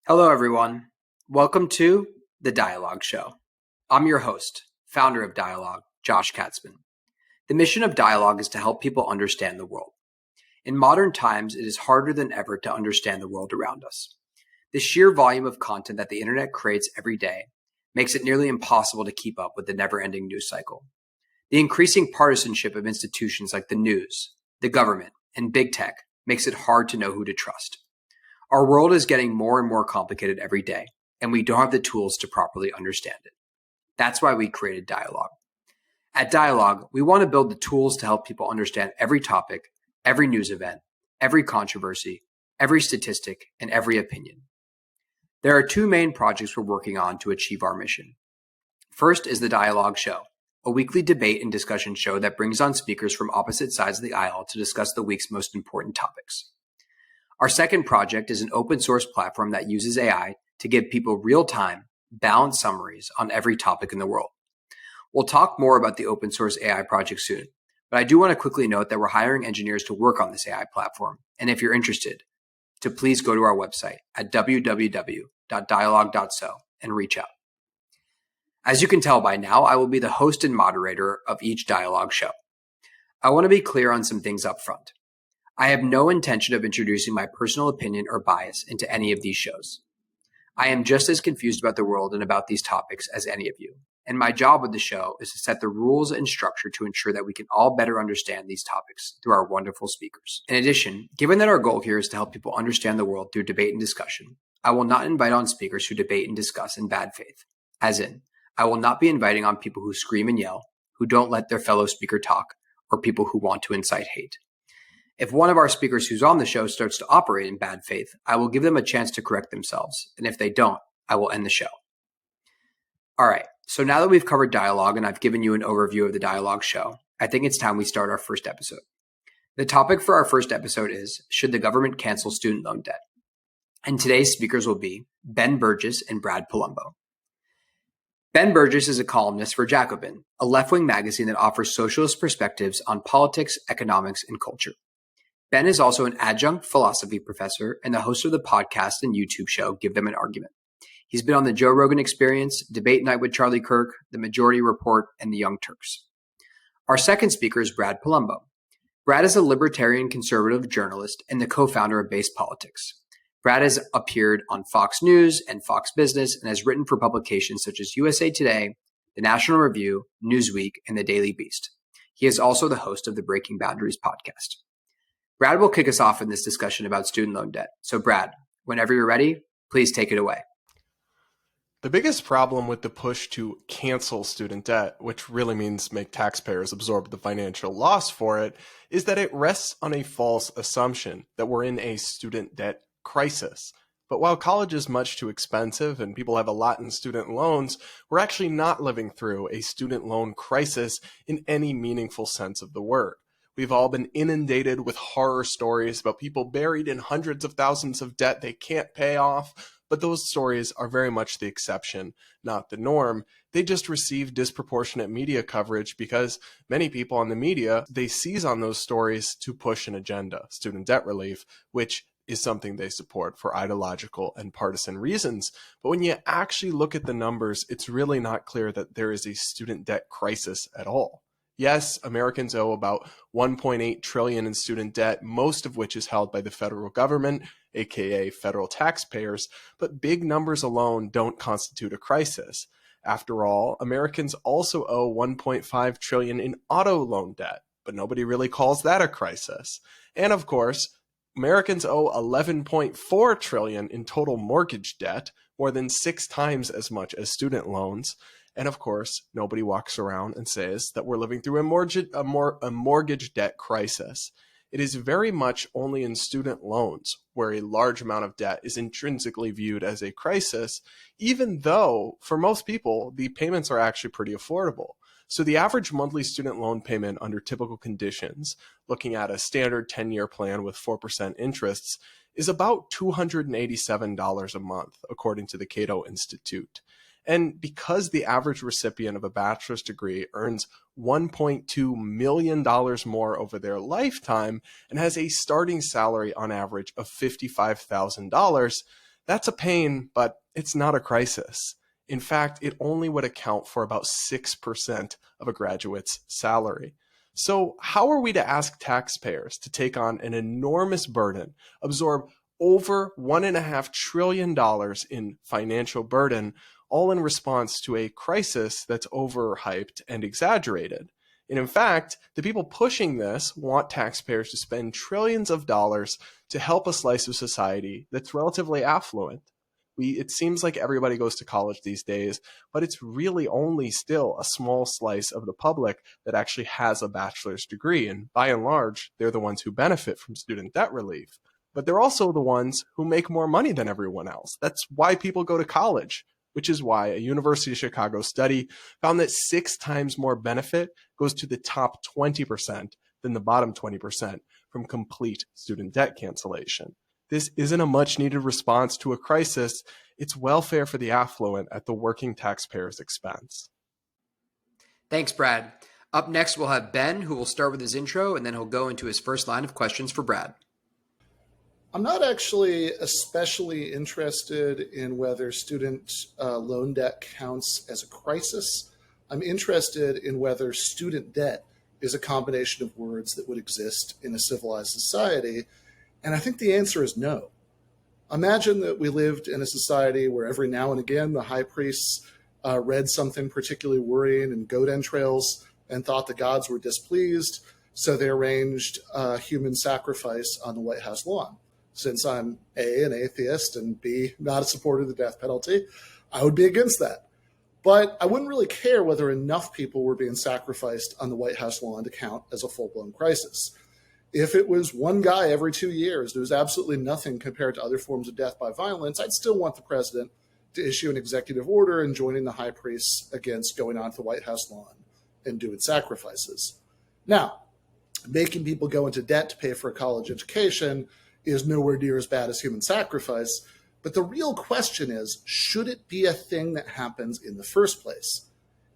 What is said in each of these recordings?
Hello, everyone. Welcome to the Dialog Show. I'm your host, founder of Dialog, Josh Katzman. The mission of Dialog is to help people understand the world. In modern times, it is harder than ever to understand the world around us. The sheer volume of content that the internet creates every day makes it nearly impossible to keep up with the never-ending news cycle. The increasing partisanship of institutions like the news, the government, and big tech makes it hard to know who to trust. Our world is getting more and more complicated every day, and we don't have the tools to properly understand it. That's why we created Dialog. At Dialog, we want to build the tools to help people understand every topic, every news event, every controversy, every statistic, and every opinion. There are two main projects we're working on to achieve our mission. First is the Dialog Show, a weekly debate and discussion show that brings on speakers from opposite sides of the aisle to discuss the week's most important topics. Our second project is an open source platform that uses AI to give people real-time, balanced summaries on every topic in the world. We'll talk more about the open source AI project soon, but I do want to quickly note that we're hiring engineers to work on this AI platform, and if you're interested, to please go to our website at www.dialog.so and reach out. As you can tell by now, I will be the host and moderator of each Dialog show. I want to be clear on some things up front. I have no intention of introducing my personal opinion or bias into any of these shows. I am just as confused about the world and about these topics as any of you, and my job with the show is to set the rules and structure to ensure that we can all better understand these topics through our wonderful speakers. In addition, given that our goal here is to help people understand the world through debate and discussion, I will not invite on speakers who debate and discuss in bad faith, as in, I will not be inviting on people who scream and yell, who don't let their fellow speaker talk, or people who want to incite hate. If one of our speakers who's on the show starts to operate in bad faith, I will give them a chance to correct themselves. And if they don't, I will end the show. All right, so now that we've covered Dialog and I've given you an overview of the Dialog show, I think it's time we start our first episode. The topic for our first episode is, should the government cancel student loan debt? And today's speakers will be Ben Burgis and Brad Polumbo. Ben Burgis is a columnist for Jacobin, a left-wing magazine that offers socialist perspectives on politics, economics, and culture. Ben is also an adjunct philosophy professor and the host of the podcast and YouTube show Give Them an Argument. He's been on the Joe Rogan Experience, Debate Night with Charlie Kirk, The Majority Report, and The Young Turks. Our second speaker is Brad Polumbo. Brad is a libertarian-conservative journalist and the co-founder of BASEDPolitics. Brad has appeared on Fox News and Fox Business and has written for publications such as USA Today, The National Review, Newsweek, and The Daily Beast. He is also the host of the Breaking Boundaries podcast. Brad will kick us off in this discussion about student loan debt. So Brad, whenever you're ready, please take it away. The biggest problem with the push to cancel student debt, which really means make taxpayers absorb the financial loss for it, is that it rests on a false assumption that we're in a student debt crisis. But while college is much too expensive and people have a lot in student loans, we're actually not living through a student loan crisis in any meaningful sense of the word. We've all been inundated with horror stories about people buried in hundreds of thousands of debt they can't pay off, but those stories are very much the exception, not the norm. They just receive disproportionate media coverage because many people on the media, they seize on those stories to push an agenda, student debt relief, which is something they support for ideological and partisan reasons. But when you actually look at the numbers, it's really not clear that there is a student debt crisis at all. Yes, Americans owe about $1.8 trillion in student debt, most of which is held by the federal government, aka federal taxpayers, but big numbers alone don't constitute a crisis. After all, Americans also owe $1.5 trillion in auto loan debt, but nobody really calls that a crisis. And of course, Americans owe $11.4 trillion in total mortgage debt, more than 6 times as much as student loans. And of course, nobody walks around and says that we're living through a mortgage debt crisis. It is very much only in student loans where a large amount of debt is intrinsically viewed as a crisis, even though for most people, the payments are actually pretty affordable. So the average monthly student loan payment under typical conditions, looking at a standard 10-year plan with 4% interests, is about $287 a month, according to the Cato Institute. And because the average recipient of a bachelor's degree earns $1.2 million more over their lifetime and has a starting salary on average of $55,000, That's a pain, but it's not a crisis. In fact, it only would account for about 6% of a graduate's salary. So how are we to ask taxpayers to take on an enormous burden, absorb over $1.5 trillion in financial burden, all in response to a crisis that's overhyped and exaggerated? And in fact, the people pushing this want taxpayers to spend trillions of dollars to help a slice of society that's relatively affluent. It seems like everybody goes to college these days, but it's really only still a small slice of the public that actually has a bachelor's degree. And by and large, they're the ones who benefit from student debt relief. But they're also the ones who make more money than everyone else. That's why people go to college, which is why a University of Chicago study found that 6 times more benefit goes to the top 20% than the bottom 20% from complete student debt cancellation. This isn't a much needed response to a crisis. It's welfare for the affluent at the working taxpayer's expense. Thanks, Brad. Up next, we'll have Ben, who will start with his intro, and then he'll go into his first line of questions for Brad. I'm not actually especially interested in whether student loan debt counts as a crisis. I'm interested in whether student debt is a combination of words that would exist in a civilized society. And I think the answer is no. Imagine that we lived in a society where every now and again the high priests read something particularly worrying in goat entrails and thought the gods were displeased, so they arranged human sacrifice on the White House lawn. Since I'm A, an atheist, and B, not a supporter of the death penalty, I would be against that. But I wouldn't really care whether enough people were being sacrificed on the White House lawn to count as a full-blown crisis. If it was one guy every 2 years, there was absolutely nothing compared to other forms of death by violence, I'd still want the president to issue an executive order enjoining the high priests against going onto the White House lawn and doing sacrifices. Now, making people go into debt to pay for a college education is nowhere near as bad as human sacrifice. But the real question is, should it be a thing that happens in the first place?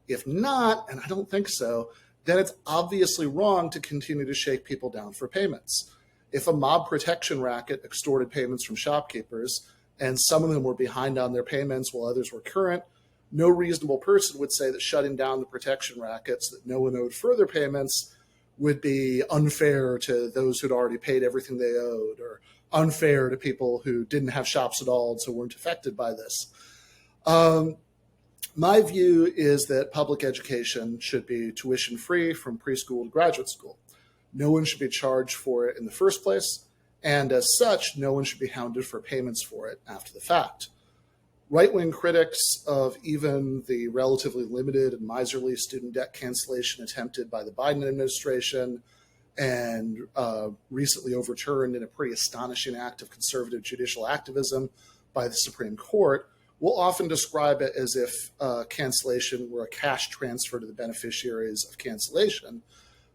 If not, and I don't think so, then it's obviously wrong to continue to shake people down for payments. If a mob protection racket extorted payments from shopkeepers, and some of them were behind on their payments while others were current, no reasonable person would say that shutting down the protection rackets, that no one owed further payments, would be unfair to those who'd already paid everything they owed, or unfair to people who didn't have shops at all and so weren't affected by this. My view is that public education should be tuition free from preschool to graduate school. No one should be charged for it in the first place, and as such, no one should be hounded for payments for it after the fact. Right-wing critics of even the relatively limited and miserly student debt cancellation attempted by the Biden administration and recently overturned in a pretty astonishing act of conservative judicial activism by the Supreme Court will often describe it as if cancellation were a cash transfer to the beneficiaries of cancellation.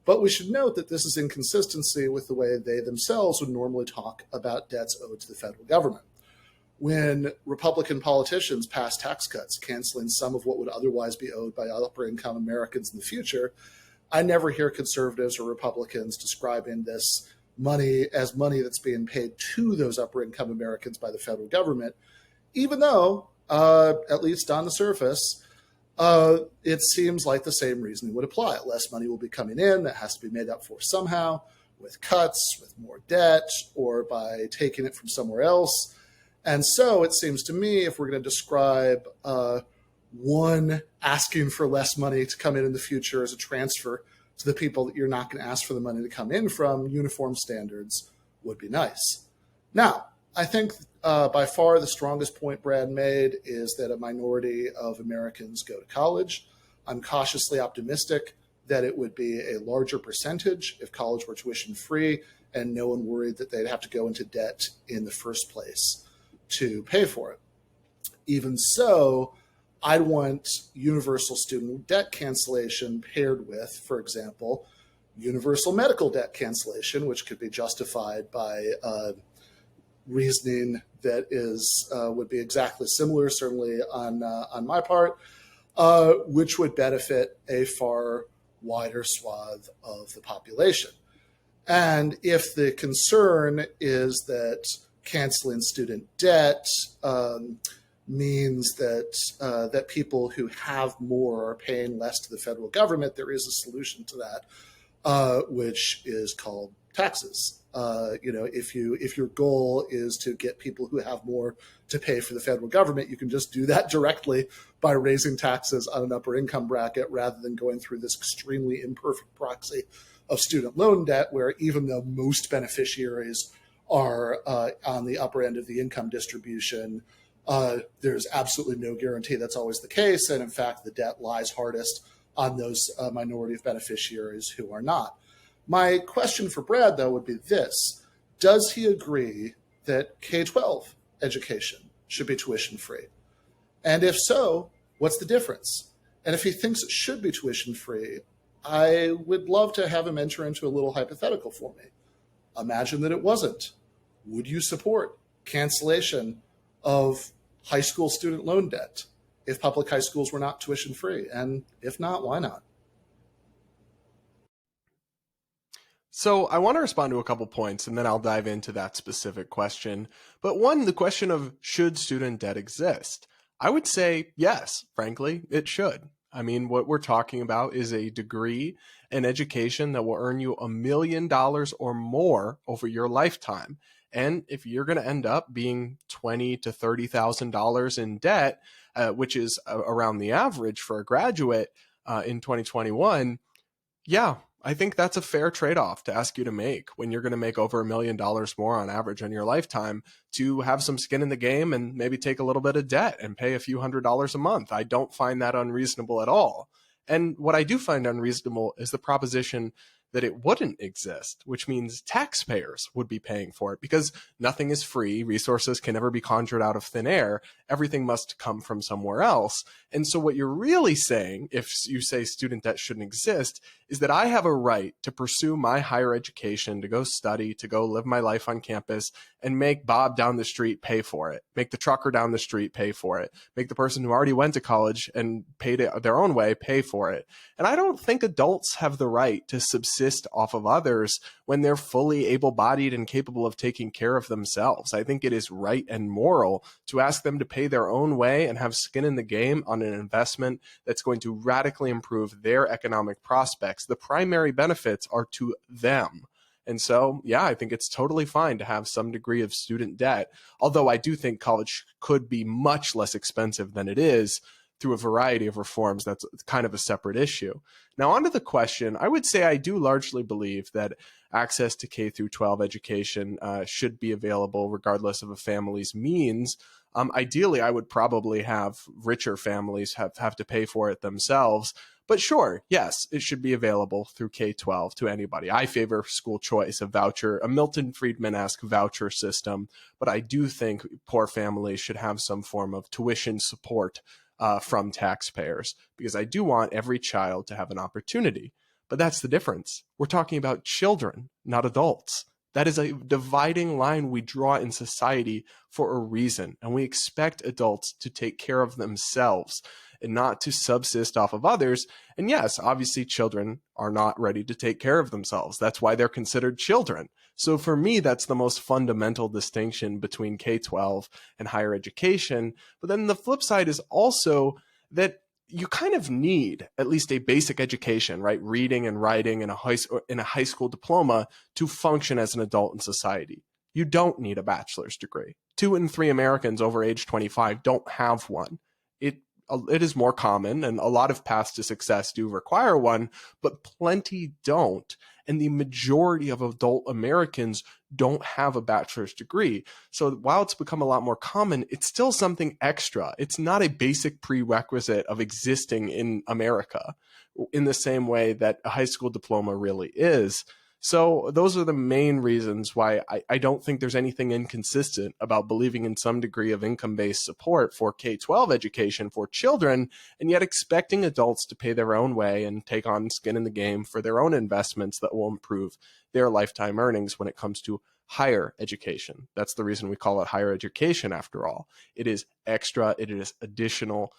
But we should note that this is in consistency with the way they themselves would normally talk about debts owed to the federal government. When Republican politicians pass tax cuts, canceling some of what would otherwise be owed by upper income Americans in the future, I never hear conservatives or Republicans describing this money as money that's being paid to those upper income Americans by the federal government, even though, at least on the surface, it seems like the same reasoning would apply. Less money will be coming in that has to be made up for somehow, with cuts, with more debt, or by taking it from somewhere else. And so it seems to me, if we're going to describe one asking for less money to come in the future as a transfer to the people that you're not going to ask for the money to come in from, uniform standards would be nice. Now, I think by far the strongest point Brad made is that a minority of Americans go to college. I'm cautiously optimistic that it would be a larger percentage if college were tuition free and no one worried that they'd have to go into debt in the first place to pay for it. Even so, I'd want universal student debt cancellation paired with, for example, universal medical debt cancellation, which could be justified by reasoning that is would be exactly similar, certainly on my part, which would benefit a far wider swath of the population. And if the concern is that canceling student debt means that people who have more are paying less to the federal government. There is a solution to that, which is called taxes. If your goal is to get people who have more to pay for the federal government, you can just do that directly by raising taxes on an upper income bracket rather than going through this extremely imperfect proxy of student loan debt, where even though most beneficiaries are on the upper end of the income distribution, there's absolutely no guarantee that's always the case. And in fact, the debt lies hardest on those minority of beneficiaries who are not. My question for Brad, though, would be this. Does he agree that K-12 education should be tuition free? And if so, what's the difference? And if he thinks it should be tuition free, I would love to have him enter into a little hypothetical for me. Imagine that it wasn't. Would you support cancellation of high school student loan debt if public high schools were not tuition free? And if not, why not? So I want to respond to a couple points, and then I'll dive into that specific question. But one, the question of should student debt exist? I would say yes, frankly, it should. I mean, what we're talking about is a degree in education that will earn you $1 million or more over your lifetime. And if you're going to end up being $20,000 to $30,000 in debt, which is around the average for a graduate in 2021, yeah, I think that's a fair trade-off to ask you to make when you're going to make over $1 million more on average in your lifetime, to have some skin in the game and maybe take a little bit of debt and pay a few $100s a month. I don't find that unreasonable at all. And what I do find unreasonable is the proposition that it wouldn't exist, which means taxpayers would be paying for it, because nothing is free. Resources can never be conjured out of thin air. Everything must come from somewhere else. And so what you're really saying, if you say student debt shouldn't exist, is that I have a right to pursue my higher education, to go study, to go live my life on campus, and make Bob down the street pay for it, make the trucker down the street pay for it, make the person who already went to college and paid it their own way pay for it. And I don't think adults have the right to subsist off of others when they're fully able-bodied and capable of taking care of themselves. I think it is right and moral to ask them to pay their own way and have skin in the game on an investment that's going to radically improve their economic prospects. The primary benefits are to them. And so, yeah, I think it's totally fine to have some degree of student debt, although I do think college could be much less expensive than it is through a variety of reforms. That's kind of a separate issue. Now, on to the question, I would say I do largely believe that access to K through 12 education should be available regardless of a family's means. Ideally, I would probably have richer families have to pay for it themselves. But sure, yes, it should be available through K-12 to anybody. I favor school choice, a voucher, a Milton Friedman-esque voucher system. But I do think poor families should have some form of tuition support from taxpayers, because I do want every child to have an opportunity. But that's the difference. We're talking about children, not adults. That is a dividing line we draw in society for a reason. And we expect adults to take care of themselves and not to subsist off of others. And yes, obviously children are not ready to take care of themselves. That's why they're considered children. So for me, that's the most fundamental distinction between K-12 and higher education. But then the flip side is also that you kind of need at least a basic education, right? Reading and writing and a high school diploma to function as an adult in society. You don't need a bachelor's degree. 2 in 3 Americans over age 25 don't have one. It is more common, and a lot of paths to success do require one, but plenty don't. And the majority of adult Americans don't have a bachelor's degree. So while it's become a lot more common, it's still something extra. It's not a basic prerequisite of existing in America in the same way that a high school diploma really is. So those are the main reasons why I don't think there's anything inconsistent about believing in some degree of income-based support for K-12 education for children, and yet expecting adults to pay their own way and take on skin in the game for their own investments that will improve their lifetime earnings when it comes to higher education. That's the reason we call it higher education after all. It is extra, it is additional,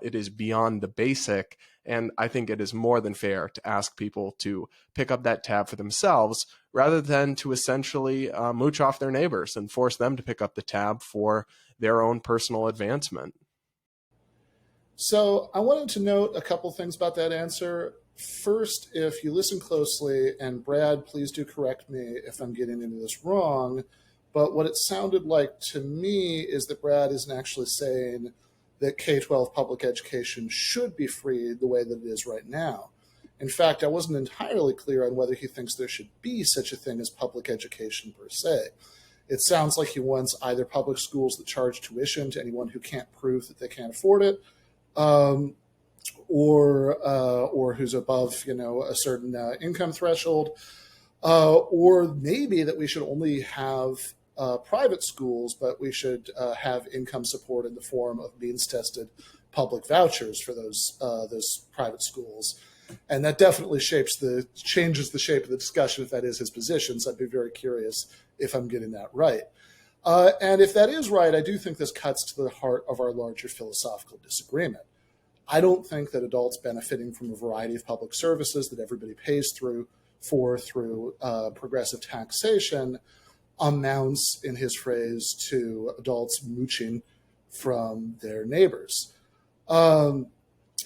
it is beyond the basic. And I think it is more than fair to ask people to pick up that tab for themselves rather than to essentially mooch off their neighbors and force them to pick up the tab for their own personal advancement. So I wanted to note a couple things about that answer. First, if you listen closely, and Brad, please do correct me if I'm getting into this wrong, but what it sounded like to me is that Brad isn't actually saying that K-12 public education should be free the way that it is right now. In fact, I wasn't entirely clear on whether he thinks there should be such a thing as public education per se. It sounds like he wants either public schools that charge tuition to anyone who can't prove that they can't afford it, or who's above, a certain income threshold, or maybe that we should only have private schools, but we should have income support in the form of means-tested public vouchers for those private schools. And that definitely changes the shape of the discussion if that is his position. So I'd be very curious if I'm getting that right. And if that is right, I do think this cuts to the heart of our larger philosophical disagreement. I don't think that adults benefiting from a variety of public services that everybody pays through progressive taxation amounts, in his phrase, to adults mooching from their neighbors.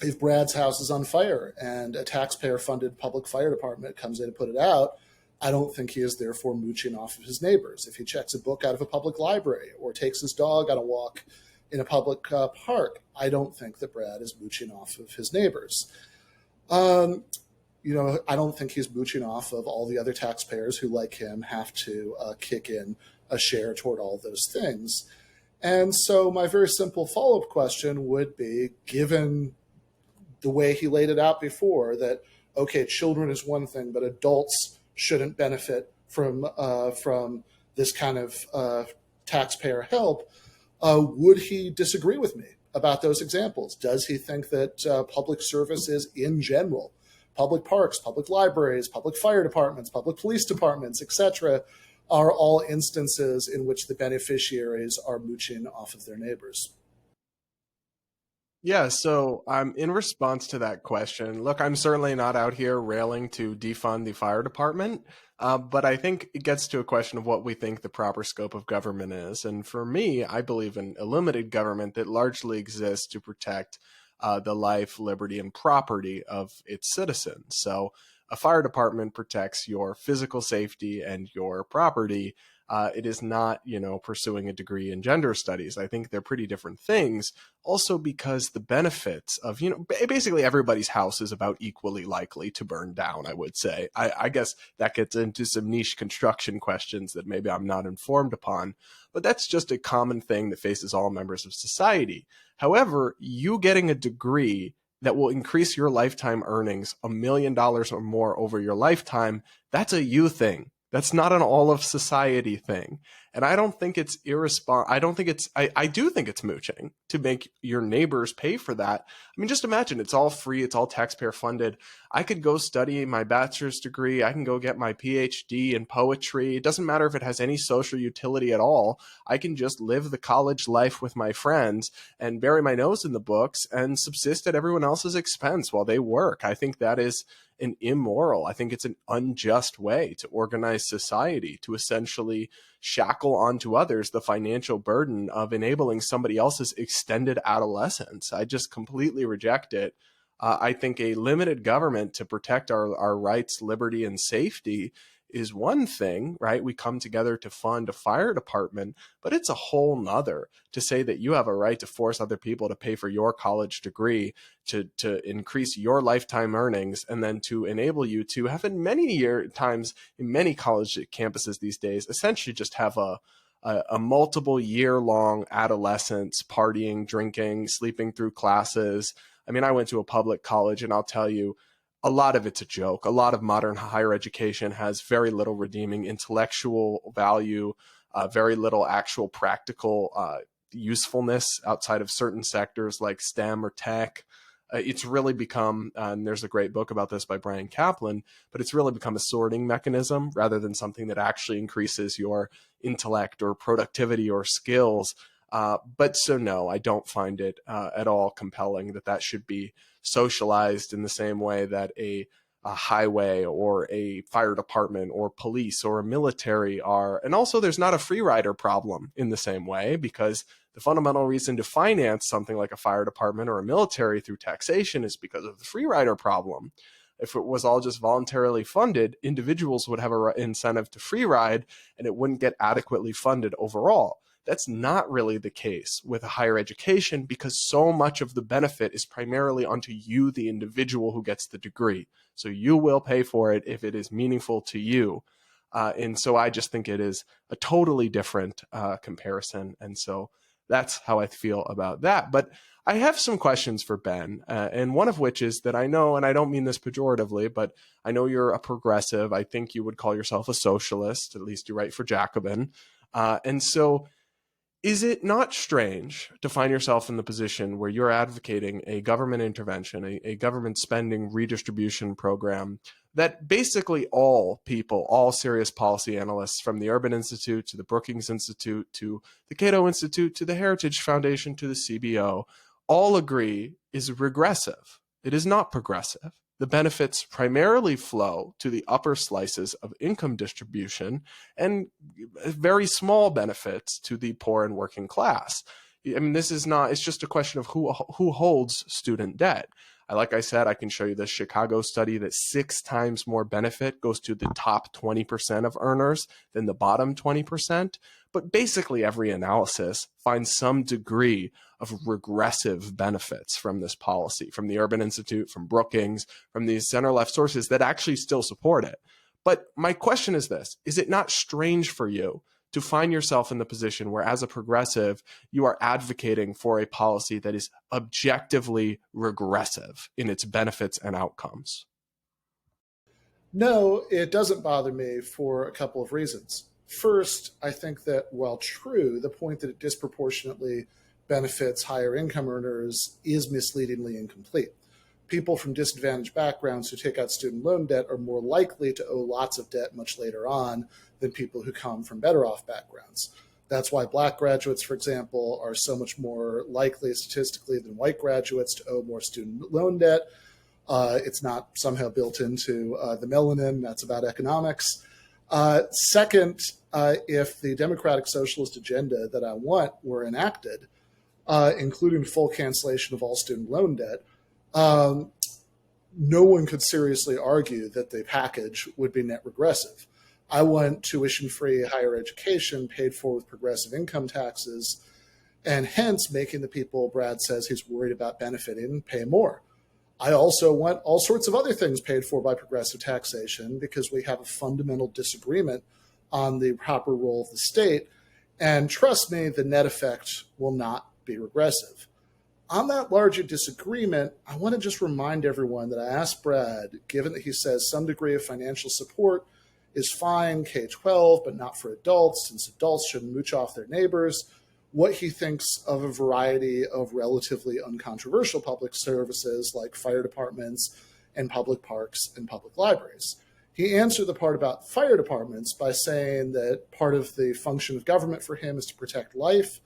If Brad's house is on fire and a taxpayer-funded public fire department comes in to put it out, I don't think he is therefore mooching off of his neighbors. If he checks a book out of a public library or takes his dog on a walk in a public park, I don't think that Brad is mooching off of his neighbors. I don't think he's mooching off of all the other taxpayers who, like him, have to kick in a share toward all those things. And so my very simple follow-up question would be, given the way he laid it out before, that, okay, children is one thing, but adults shouldn't benefit from this kind of taxpayer help, would he disagree with me about those examples? Does he think that public services in general, public parks, public libraries, public fire departments, public police departments, etc., are all instances in which the beneficiaries are mooching off of their neighbors? Yeah, so in response to that question, look, I'm certainly not out here railing to defund the fire department, but I think it gets to a question of what we think the proper scope of government is. And for me, I believe in a limited government that largely exists to protect the life, liberty, and property of its citizens. So a fire department protects your physical safety and your property. It is not, pursuing a degree in gender studies. I think they're pretty different things. Also because the benefits of, basically everybody's house is about equally likely to burn down, I would say. I guess that gets into some niche construction questions that maybe I'm not informed upon, but that's just a common thing that faces all members of society. However, you getting a degree that will increase your lifetime earnings $1 million or more over your lifetime, that's a you thing. That's not an all of society thing. And I don't think it's I do think it's mooching to make your neighbors pay for that. I mean, just imagine it's all free. It's all taxpayer funded. I could go study my bachelor's degree. I can go get my PhD in poetry. It doesn't matter if it has any social utility at all. I can just live the college life with my friends and bury my nose in the books and subsist at everyone else's expense while they work. I think that is an immoral. I think it's an unjust way to organize society, to essentially shackle onto others the financial burden of enabling somebody else's extended adolescence. I just completely reject it. I think a limited government to protect our rights, liberty, and safety is one thing, right? We come together to fund a fire department, but it's a whole nother to say that you have a right to force other people to pay for your college degree, to increase your lifetime earnings, and then to enable you to have in times in many college campuses these days, essentially just have a multiple year-long adolescence, partying, drinking, sleeping through classes. I mean, I went to a public college, and I'll tell you, a lot of it's a joke. A lot of modern higher education has very little redeeming intellectual value, very little actual practical usefulness outside of certain sectors like STEM or tech. It's really become, and there's a great book about this by Brian Kaplan, but it's really become a sorting mechanism rather than something that actually increases your intellect or productivity or skills. But so no, I don't find it at all compelling that should be socialized in the same way that a highway or a fire department or police or a military are. And also there's not a free rider problem in the same way, because the fundamental reason to finance something like a fire department or a military through taxation is because of the free rider problem. If it was all just voluntarily funded, individuals would have an incentive to free ride and it wouldn't get adequately funded overall. That's not really the case with higher education, because so much of the benefit is primarily onto you, the individual who gets the degree. So you will pay for it if it is meaningful to you. And so I just think it is a totally different comparison. And so that's how I feel about that. But I have some questions for Ben, and one of which is that I know, and I don't mean this pejoratively, but I know you're a progressive. I think you would call yourself a socialist, at least you write for Jacobin. And so is it not strange to find yourself in the position where you're advocating a government intervention, a government spending redistribution program that basically all people, all serious policy analysts, from the Urban Institute to the Brookings Institute to the Cato Institute to the Heritage Foundation to the CBO, all agree is regressive? It is not progressive. The benefits primarily flow to the upper slices of income distribution and very small benefits to the poor and working class. I mean, this is not, it's just a question of who holds student debt. Like I said, I can show you the Chicago study that 6 times more benefit goes to the top 20% of earners than the bottom 20%. But basically every analysis finds some degree of regressive benefits from this policy, from the Urban Institute, from Brookings, from these center-left sources that actually still support it. But my question is this: is it not strange for you to find yourself in the position where, as a progressive, you are advocating for a policy that is objectively regressive in its benefits and outcomes? No, it doesn't bother me for a couple of reasons. First, I think that while true, the point that it disproportionately benefits higher income earners is misleadingly incomplete. People from disadvantaged backgrounds who take out student loan debt are more likely to owe lots of debt much later on than people who come from better off backgrounds. That's why Black graduates, for example, are so much more likely statistically than white graduates to owe more student loan debt. It's not somehow built into the melanin. That's about economics. Second, if the democratic socialist agenda that I want were enacted, including full cancellation of all student loan debt, no one could seriously argue that the package would be net regressive. I want tuition-free higher education paid for with progressive income taxes, and hence making the people Brad says he's worried about benefiting pay more. I also want all sorts of other things paid for by progressive taxation because we have a fundamental disagreement on the proper role of the state. And trust me, the net effect will not be regressive. On that larger disagreement, I want to just remind everyone that I asked Brad, given that he says some degree of financial support is fine, K-12, but not for adults, since adults shouldn't mooch off their neighbors, what he thinks of a variety of relatively uncontroversial public services like fire departments and public parks and public libraries. He answered the part about fire departments by saying that part of the function of government for him is to protect life,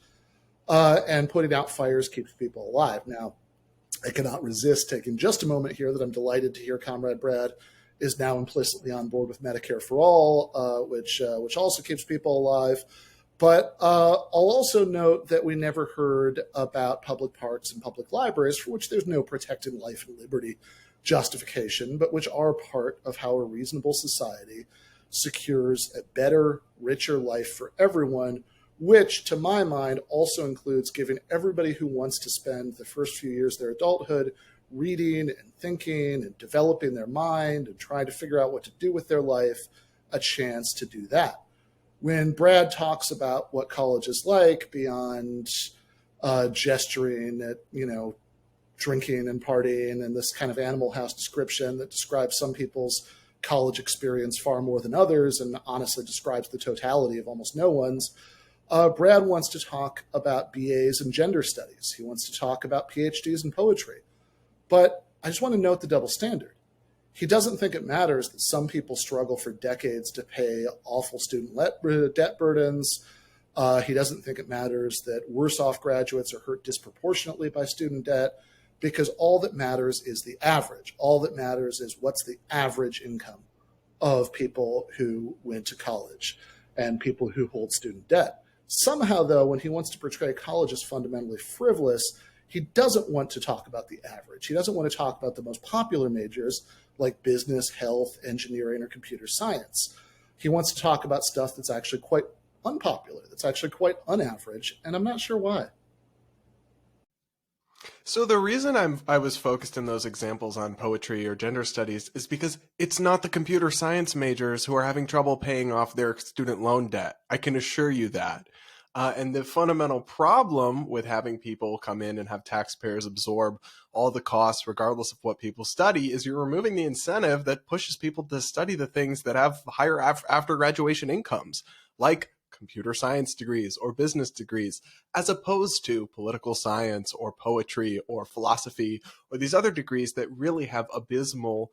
and putting out fires keeps people alive. Now, I cannot resist taking just a moment here that I'm delighted to hear Comrade Brad is now implicitly on board with Medicare for All, which also keeps people alive. But I'll also note that we never heard about public parks and public libraries, for which there's no protecting life and liberty justification, but which are part of how a reasonable society secures a better, richer life for everyone, which, to my mind, also includes giving everybody who wants to spend the first few years of their adulthood reading and thinking and developing their mind and trying to figure out what to do with their life a chance to do that. When Brad talks about what college is like beyond gesturing at, drinking and partying and this kind of Animal House description that describes some people's college experience far more than others and honestly describes the totality of almost no one's, Brad wants to talk about BAs in gender studies. He wants to talk about PhDs in poetry. But I just want to note the double standard. He doesn't think it matters that some people struggle for decades to pay awful student debt burdens. He doesn't think it matters that worse off graduates are hurt disproportionately by student debt, because all that matters is the average. All that matters is what's the average income of people who went to college and people who hold student debt. Somehow, though, when he wants to portray college as fundamentally frivolous, he doesn't want to talk about the average. He doesn't want to talk about the most popular majors like business, health, engineering, or computer science. He wants to talk about stuff that's actually quite unpopular, that's actually quite unaverage, and I'm not sure why. So the reason I was focused in those examples on poetry or gender studies is because it's not the computer science majors who are having trouble paying off their student loan debt. I can assure you that. And the fundamental problem with having people come in and have taxpayers absorb all the costs, regardless of what people study, is you're removing the incentive that pushes people to study the things that have higher after graduation incomes, like computer science degrees or business degrees, as opposed to political science or poetry or philosophy or these other degrees that really have abysmal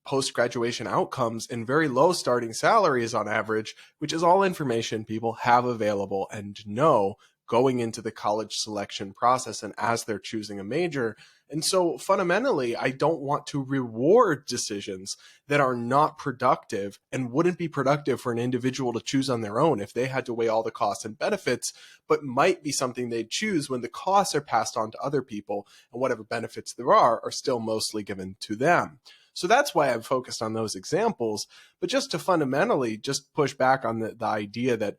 post-graduation outcomes and very low starting salaries on average, which is all information people have available and know going into the college selection process and as they're choosing a major. And so fundamentally, I don't want to reward decisions that are not productive and wouldn't be productive for an individual to choose on their own if they had to weigh all the costs and benefits, but might be something they'd choose when the costs are passed on to other people and whatever benefits there are still mostly given to them. So that's why I'm focused on those examples. But just to fundamentally just push back on the idea that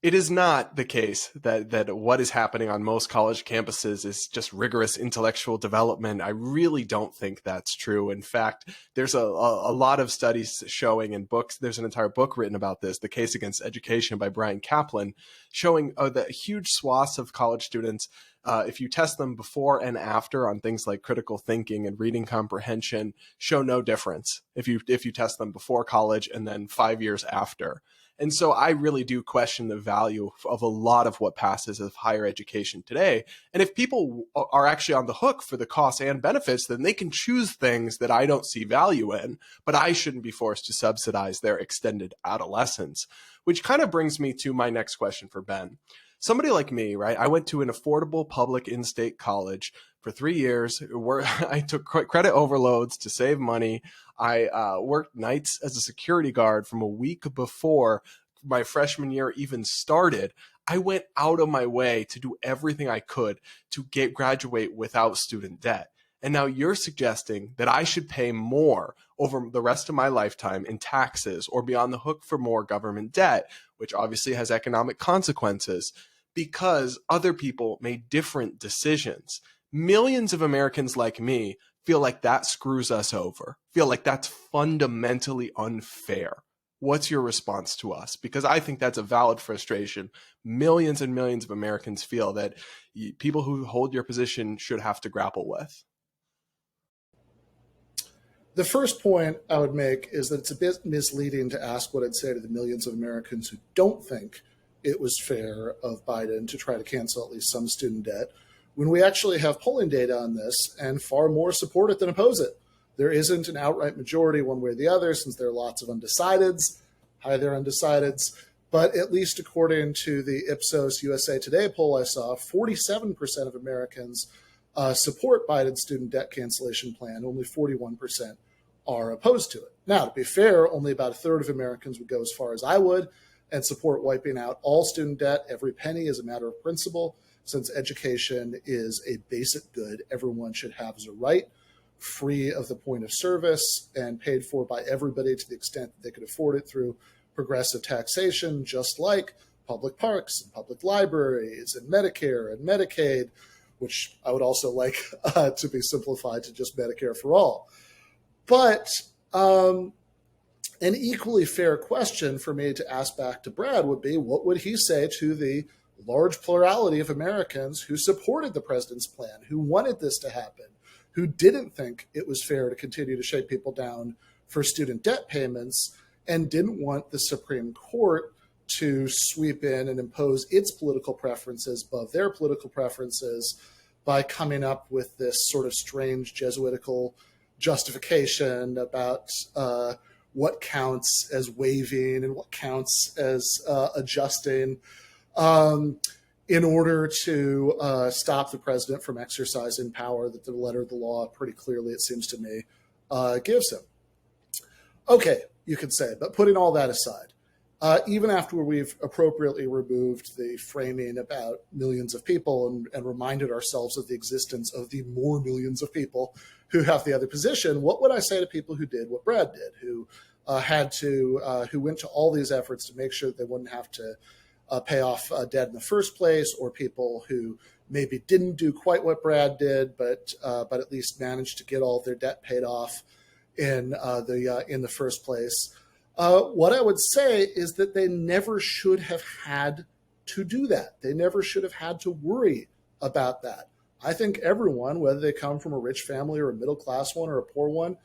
it is not the case that what is happening on most college campuses is just rigorous intellectual development. I really don't think that's true. In fact, there's a lot of studies showing in books, there's an entire book written about this, The Case Against Education by Brian Kaplan, showing that huge swaths of college students, if you test them before and after on things like critical thinking and reading comprehension, show no difference if you test them before college and then 5 years after. And so I really do question the value of a lot of what passes of higher education today. And if people are actually on the hook for the costs and benefits, then they can choose things that I don't see value in, but I shouldn't be forced to subsidize their extended adolescence, which kind of brings me to my next question for Ben. Somebody like me, right? I went to an affordable public in-state college for 3 years where I took credit overloads to save money. I worked nights as a security guard from a week before my freshman year even started. I went out of my way to do everything I could to graduate without student debt. And now you're suggesting that I should pay more over the rest of my lifetime in taxes or be on the hook for more government debt, which obviously has economic consequences, because other people made different decisions. Millions of Americans like me feel like that screws us over, feel like that's fundamentally unfair. What's your response to us? Because I think that's a valid frustration. Millions and millions of Americans feel that people who hold your position should have to grapple with. The first point I would make is that it's a bit misleading to ask what I'd say to the millions of Americans who don't think it was fair of Biden to try to cancel at least some student debt, when we actually have polling data on this and far more support it than oppose it. There isn't an outright majority one way or the other, since there are lots of undecideds. Hi there, undecideds. But at least according to the Ipsos USA Today poll I saw, 47% of Americans support Biden's student debt cancellation plan. Only 41% are opposed to it. Now, to be fair, only about a third of Americans would go as far as I would and support wiping out all student debt, every penny, as a matter of principle, since education is a basic good everyone should have as a right, free of the point of service and paid for by everybody to the extent that they could afford it through progressive taxation, just like public parks and public libraries and Medicare and Medicaid, which I would also like to be simplified to just Medicare for all. But an equally fair question for me to ask back to Brad would be, what would he say to the large plurality of Americans who supported the president's plan, who wanted this to happen, who didn't think it was fair to continue to shake people down for student debt payments, and didn't want the Supreme Court to sweep in and impose its political preferences above their political preferences by coming up with this sort of strange Jesuitical justification about what counts as waiving and what counts as adjusting in order to stop the president from exercising power that the letter of the law pretty clearly, it seems to me, gives him. Okay, you could say, but putting all that aside, even after we've appropriately removed the framing about millions of people and reminded ourselves of the existence of the more millions of people who have the other position, what would I say to people who did what Brad did, who went to all these efforts to make sure that they wouldn't have to pay off debt in the first place, or people who maybe didn't do quite what Brad did, but at least managed to get all of their debt paid off in the first place? What I would say is that they never should have had to do that. They never should have had to worry about that. I think everyone, whether they come from a rich family or a middle class one or a poor one,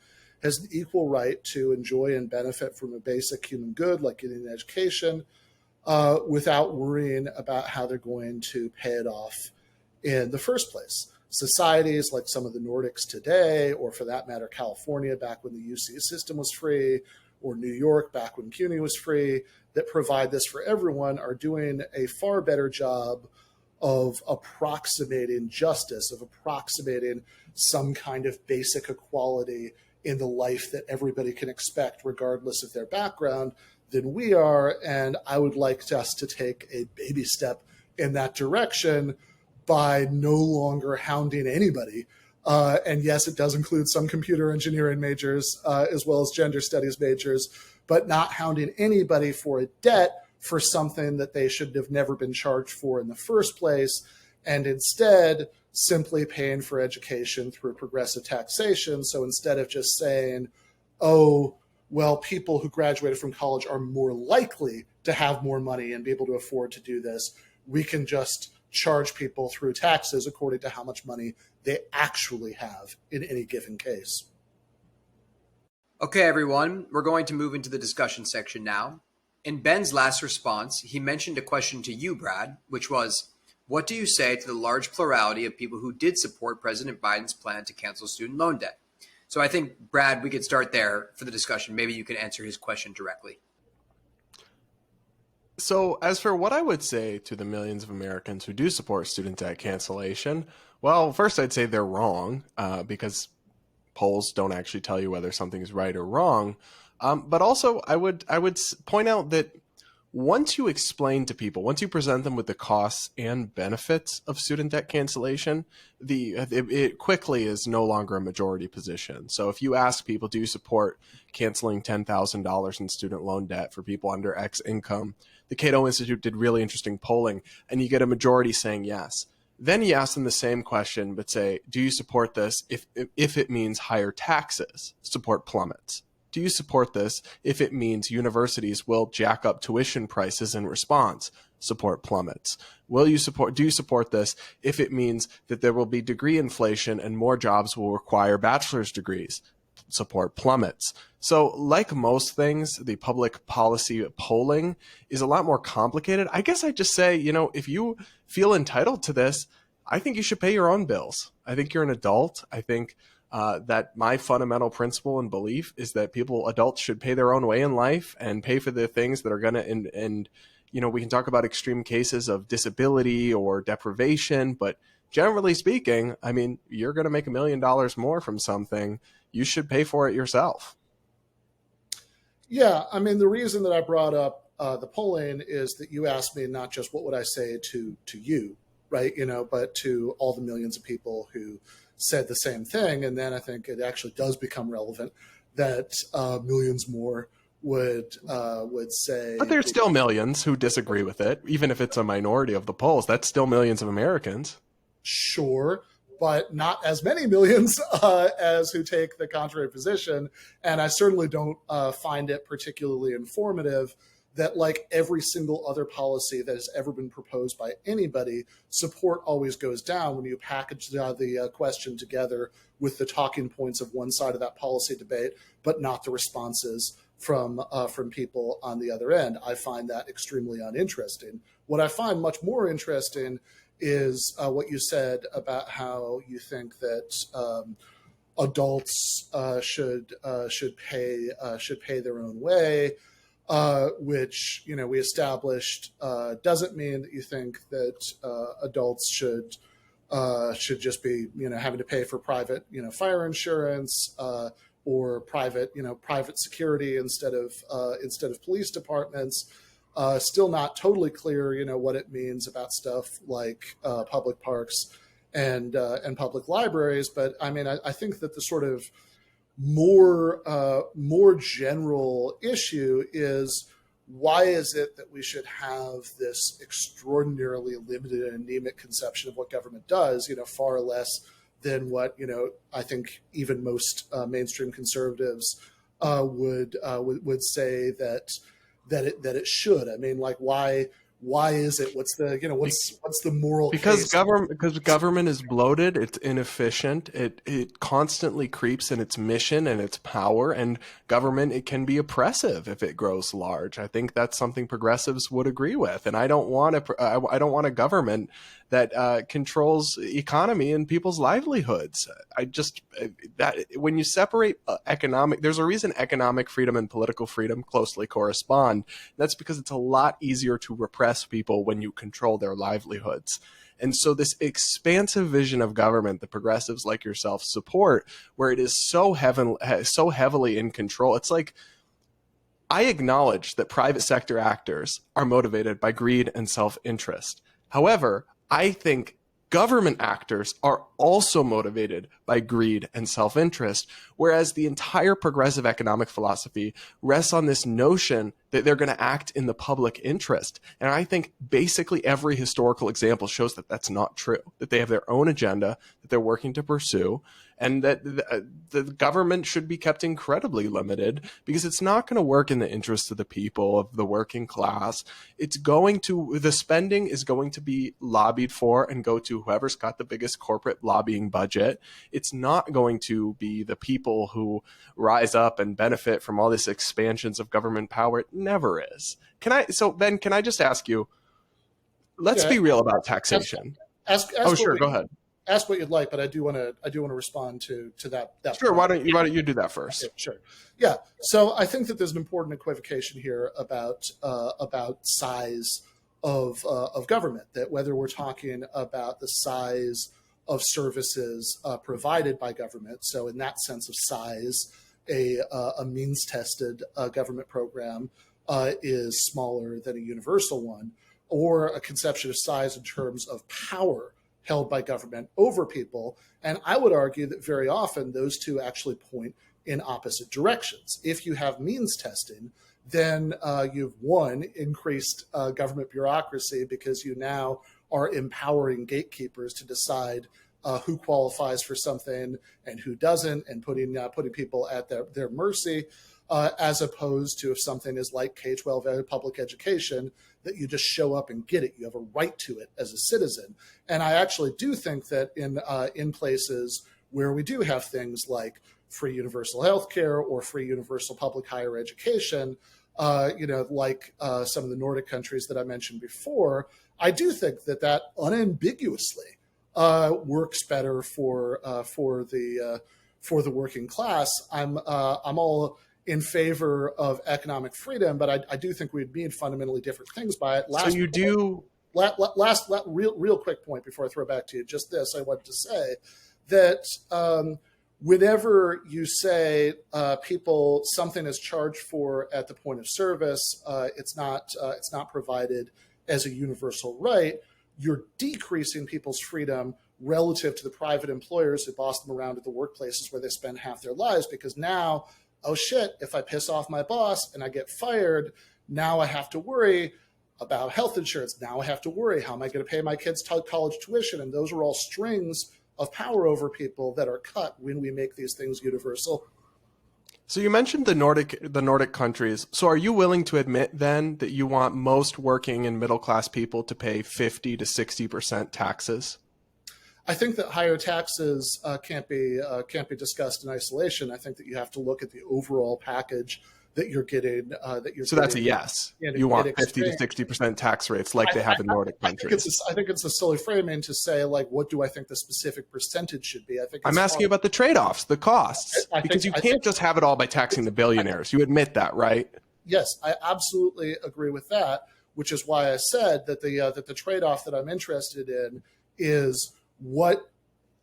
has the equal right to enjoy and benefit from a basic human good like getting an education without worrying about how they're going to pay it off in the first place. Societies like some of the Nordics today, or for that matter, California back when the UC system was free, or New York back when CUNY was free, that provide this for everyone, are doing a far better job of approximating justice, of approximating some kind of basic equality in the life that everybody can expect regardless of their background than we are. And I would like us to take a baby step in that direction by no longer hounding anybody. And yes, it does include some computer engineering majors as well as gender studies majors, but not hounding anybody for a debt for something that they should have never been charged for in the first place, and instead simply paying for education through progressive taxation. So instead of just saying, oh, well, people who graduated from college are more likely to have more money and be able to afford to do this, we can just charge people through taxes according to how much money they actually have in any given case. Okay, everyone, we're going to move into the discussion section now. In Ben's last response, he mentioned a question to you, Brad, which was, what do you say to the large plurality of people who did support President Biden's plan to cancel student loan debt? So I think, Brad, we could start there for the discussion. Maybe you can answer his question directly. So as for what I would say to the millions of Americans who do support student debt cancellation, well, first I'd say they're wrong because polls don't actually tell you whether something is right or wrong. But also I would point out that once you explain to people, once you present them with the costs and benefits of student debt cancellation, it quickly is no longer a majority position. So if you ask people, do you support canceling $10,000 in student loan debt for people under X income? The Cato Institute did really interesting polling, and you get a majority saying yes. Then you ask them the same question, but say, do you support this if it means higher taxes? Support plummets. Do you support this if it means universities will jack up tuition prices in response? Support plummets. Do you support this if it means that there will be degree inflation and more jobs will require bachelor's degrees? Support plummets. So like most things, the public policy polling is a lot more complicated. I guess I just say, if you feel entitled to this, I think you should pay your own bills. I think you're an adult. I think that my fundamental principle and belief is that adults should pay their own way in life and pay for the things that are going to, and we can talk about extreme cases of disability or deprivation, but generally speaking, I mean, you're going to make $1 million more from something. You should pay for it yourself. Yeah, I mean, the reason that I brought up the polling is that you asked me not just what would I say to you, right? But to all the millions of people who said the same thing. And then I think it actually does become relevant that millions more would say. But there's still millions who disagree with it, even if it's a minority of the polls. That's still millions of Americans. Sure, but not as many millions as who take the contrary position. And I certainly don't find it particularly informative that, like every single other policy that has ever been proposed by anybody, support always goes down when you package the question together with the talking points of one side of that policy debate, but not the responses from people on the other end. I find that extremely uninteresting. What I find much more interesting is what you said about how you think that adults should pay their own way, which we established doesn't mean that you think that adults should just be having to pay for private fire insurance or private security instead of police departments. Still not totally clear what it means about stuff like public parks and public libraries. But I mean, I think that the sort of more general issue is, why is it that we should have this extraordinarily limited and anemic conception of what government does, far less than what I think even most mainstream conservatives would say that it should. I mean, like, why is it? What's the moral because case? Government is bloated, it's inefficient, it constantly creeps in its mission and its power, and government, it can be oppressive if it grows large. I think that's something progressives would agree with, and I don't want a government that controls economy and people's livelihoods. That when you separate there's a reason economic freedom and political freedom closely correspond. That's because it's a lot easier to repress people when you control their livelihoods. And so this expansive vision of government that progressives like yourself support, where it is so heavily in control, it's like, I acknowledge that private sector actors are motivated by greed and self-interest. However, I think government actors are also motivated by greed and self-interest, whereas the entire progressive economic philosophy rests on this notion that they're going to act in the public interest. And I think basically every historical example shows that that's not true, that they have their own agenda that they're working to pursue, and that the government should be kept incredibly limited because it's not going to work in the interest of the people, of the working class. The spending is going to be lobbied for and go to whoever's got the biggest corporate lobbying budget. It's not going to be the people who rise up and benefit from all these expansions of government power. It never is. So Ben, can I just ask you, let's be real about taxation. Go ahead. Ask what you'd like, but I do want to respond to that. Sure. Why don't you do that first? Okay, sure. Yeah. So I think that there's an important equivocation here about size of government. That whether we're talking about the size of services provided by government, so in that sense of size, a means-tested government program is smaller than a universal one, or a conception of size in terms of power held by government over people. And I would argue that very often those two actually point in opposite directions. If you have means testing, then you've increased government bureaucracy, because you now are empowering gatekeepers to decide who qualifies for something and who doesn't, and putting people at their mercy, as opposed to if something is like K-12 public education, that you just show up and get it. You have a right to it as a citizen. And I actually do think that in places where we do have things like free universal health care or free universal public higher education, like some of the Nordic countries that I mentioned before, I do think that unambiguously works better for the working class. I'm all in favor of economic freedom, but I do think we'd mean fundamentally different things by it. Real quick point before I throw it back to you. Just this, I wanted to say that whenever you say people something is charged for at the point of service, it's not provided as a universal right, you're decreasing people's freedom relative to the private employers who boss them around at the workplaces where they spend half their lives, because now, oh shit, if I piss off my boss and I get fired, now I have to worry about health insurance. Now I have to worry, how am I going to pay my kids' college tuition? And those are all strings of power over people that are cut when we make these things universal. So you mentioned the Nordic countries. So are you willing to admit then that you want most working and middle class people to pay 50 to 60% taxes? I think that higher taxes can't be discussed in isolation. I think that you have to look at the overall package that you're getting. So that's a yes. You want 50 to 60% tax rates like they have in Nordic countries. I think it's a silly framing to say, like, what do I think the specific percentage should be? I'm asking about the trade-offs, the costs, because you can't just have it all by taxing the billionaires. You admit that, right? Yes, I absolutely agree with that, which is why I said that the trade-off that I'm interested in is what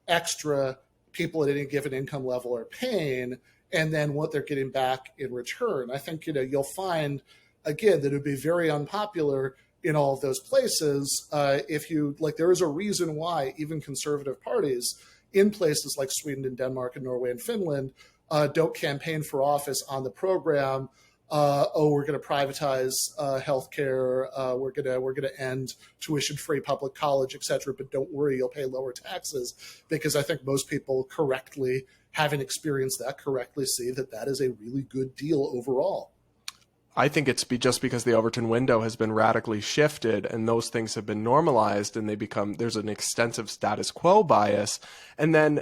extra people at any given income level are paying, and then what they're getting back in return. I think, you'll find, again, that it would be very unpopular in all of those places if you, like, there is a reason why even conservative parties in places like Sweden and Denmark and Norway and Finland don't campaign for office on the program, we're going to privatize healthcare, we're going to end tuition-free public college, et cetera, but don't worry, you'll pay lower taxes, because I think most people correctly, having experienced that, correctly see that that is a really good deal overall. I think it's just because the Overton window has been radically shifted and those things have been normalized and there's an extensive status quo bias. And then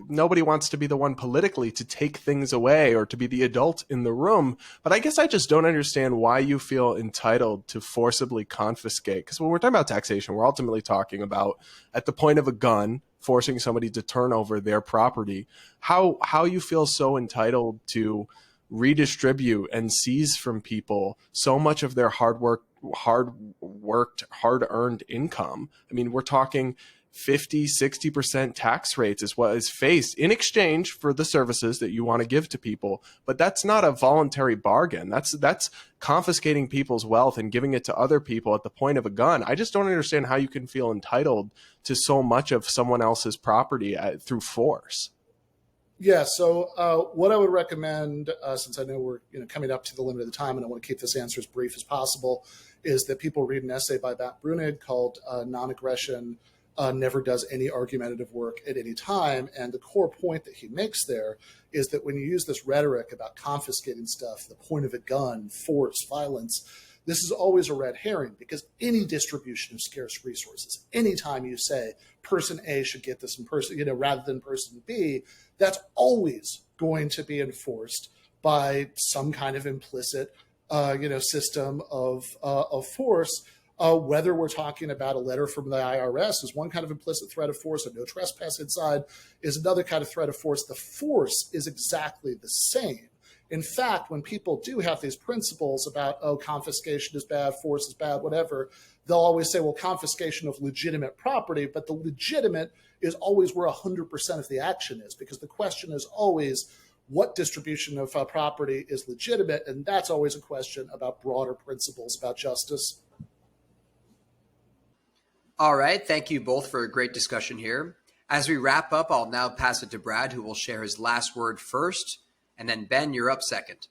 nobody wants to be the one politically to take things away or to be the adult in the room. But I guess I just don't understand why you feel entitled to forcibly confiscate. Because when we're talking about taxation, we're ultimately talking about, at the point of a gun, forcing somebody to turn over their property. How you feel so entitled to redistribute and seize from people so much of their hard-earned income. I mean, we're talking 50, 60% tax rates is what is faced in exchange for the services that you want to give to people. But that's not a voluntary bargain. That's confiscating people's wealth and giving it to other people at the point of a gun. I just don't understand how you can feel entitled to so much of someone else's property through force. Yeah, so what I would recommend, since I know we're coming up to the limit of the time and I want to keep this answer as brief as possible, is that people read an essay by Matt Brunig called Non-Aggression Never Does Any Argumentative Work at Any Time. And the core point that he makes there is that when you use this rhetoric about confiscating stuff, the point of a gun, force, violence, this is always a red herring, because any distribution of scarce resources, anytime you say person A should get this in person, rather than person B, that's always going to be enforced by some kind of implicit, system of force. Whether we're talking about a letter from the IRS is one kind of implicit threat of force, and no trespass inside is another kind of threat of force. The force is exactly the same. In fact, when people do have these principles about, confiscation is bad, force is bad, whatever, they'll always say, well, confiscation of legitimate property, but the legitimate is always where 100% of the action is, because the question is always what distribution of property is legitimate, and that's always a question about broader principles about justice. All right, thank you both for a great discussion here. As we wrap up, I'll now pass it to Brad, who will share his last word first. And then Ben, you're up second.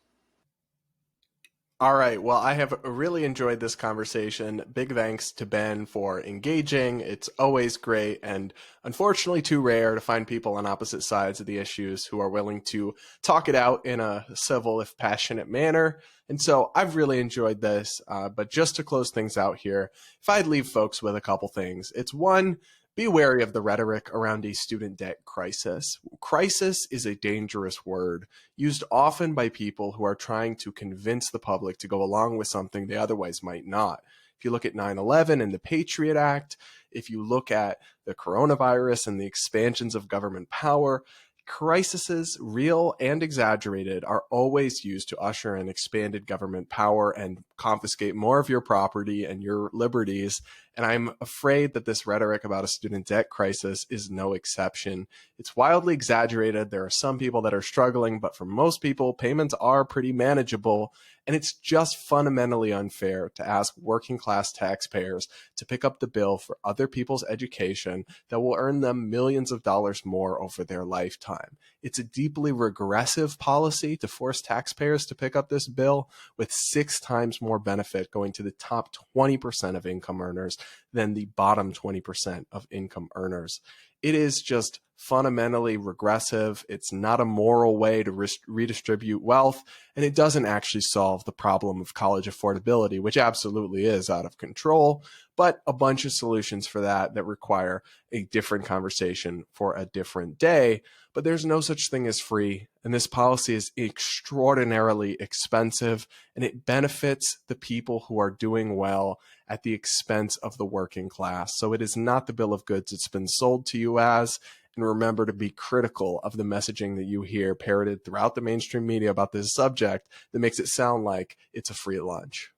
All right. Well, I have really enjoyed this conversation. Big thanks to Ben for engaging. It's always great and unfortunately too rare to find people on opposite sides of the issues who are willing to talk it out in a civil, if passionate manner. And so I've really enjoyed this. But just to close things out here, if I'd leave folks with a couple things, it's one, be wary of the rhetoric around a student debt crisis. Crisis is a dangerous word used often by people who are trying to convince the public to go along with something they otherwise might not. If you look at 9/11 and the Patriot Act, if you look at the coronavirus and the expansions of government power, crises, real and exaggerated, are always used to usher in expanded government power and confiscate more of your property and your liberties. And I'm afraid that this rhetoric about a student debt crisis is no exception. It's wildly exaggerated. There are some people that are struggling, but for most people, payments are pretty manageable. And it's just fundamentally unfair to ask working class taxpayers to pick up the bill for other people's education that will earn them millions of dollars more over their lifetime. It's a deeply regressive policy to force taxpayers to pick up this bill, with 6 times more benefit going to the top 20% of income earners than the bottom 20% of income earners. It is just fundamentally regressive. It's not a moral way to redistribute wealth, and it doesn't actually solve the problem of college affordability, which absolutely is out of control, but a bunch of solutions for that require a different conversation for a different day. But there's no such thing as free, and this policy is extraordinarily expensive, and it benefits the people who are doing well at the expense of the working class. So it is not the bill of goods it's been sold to you as. And remember to be critical of the messaging that you hear parroted throughout the mainstream media about this subject that makes it sound like it's a free lunch.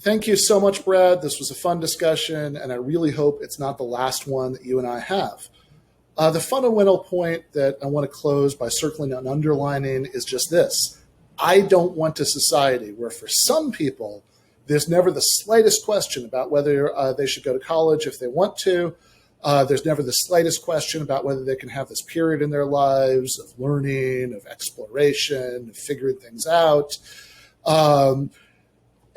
Thank you so much, Brad. This was a fun discussion, and I really hope it's not the last one that you and I have. The fundamental point that I want to close by circling and underlining is just this. I don't want a society where for some people, there's never the slightest question about whether they should go to college if they want to. There's never the slightest question about whether they can have this period in their lives of learning, of exploration, of figuring things out.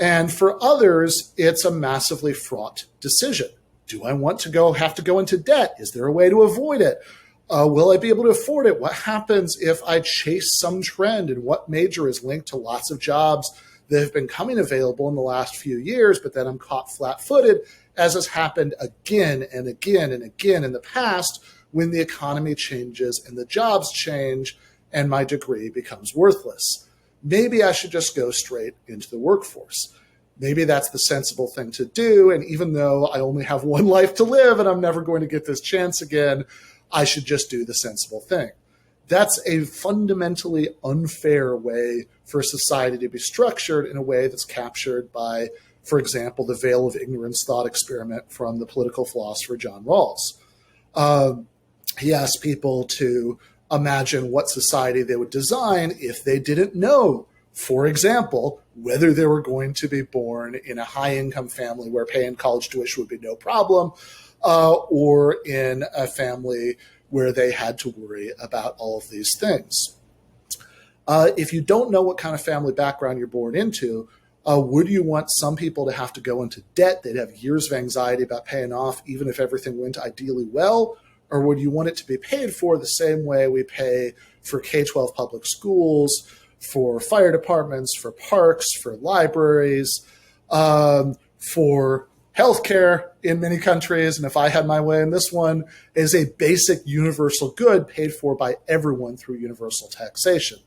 And for others, it's a massively fraught decision. Do I want to have to go into debt? Is there a way to avoid it? Will I be able to afford it? What happens if I chase some trend, and what major is linked to lots of jobs that have been coming available in the last few years, but then I'm caught flat-footed, as has happened again and again and again in the past when the economy changes and the jobs change and my degree becomes worthless. Maybe I should just go straight into the workforce. Maybe that's the sensible thing to do. And even though I only have one life to live and I'm never going to get this chance again, I should just do the sensible thing. That's a fundamentally unfair way for society to be structured in a way that's captured by, for example, the veil of ignorance thought experiment from the political philosopher John Rawls. He asked people to imagine what society they would design if they didn't know, for example, whether they were going to be born in a high-income family where paying college tuition would be no problem, or in a family where they had to worry about all of these things. If you don't know what kind of family background you're born into, would you want some people to have to go into debt? They'd have years of anxiety about paying off, even if everything went ideally well. Or would you want it to be paid for the same way we pay for K-12 public schools, for fire departments, for parks, for libraries, for healthcare in many countries, and if I had my way in this one, is a basic universal good paid for by everyone through universal taxation.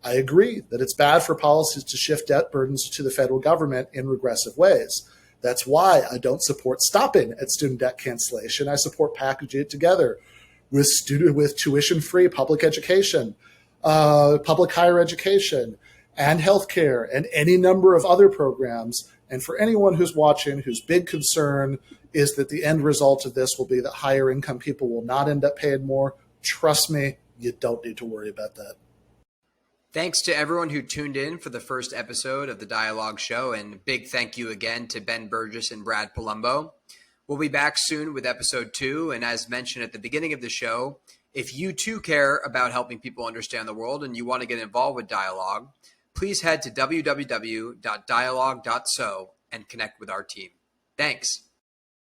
I agree that it's bad for policies to shift debt burdens to the federal government in regressive ways. That's why I don't support stopping at student debt cancellation. I support packaging it together with tuition-free public education, public higher education, and healthcare, and any number of other programs. And for anyone who's watching, whose big concern is that the end result of this will be that higher income people will not end up paying more, trust me, you don't need to worry about that. Thanks to everyone who tuned in for the first episode of the Dialog Show, and big thank you again to Ben Burgis and Brad Polumbo. We'll be back soon with episode 2, and as mentioned at the beginning of the show, if you too care about helping people understand the world and you want to get involved with Dialog, please head to www.dialog.so and connect with our team. Thanks.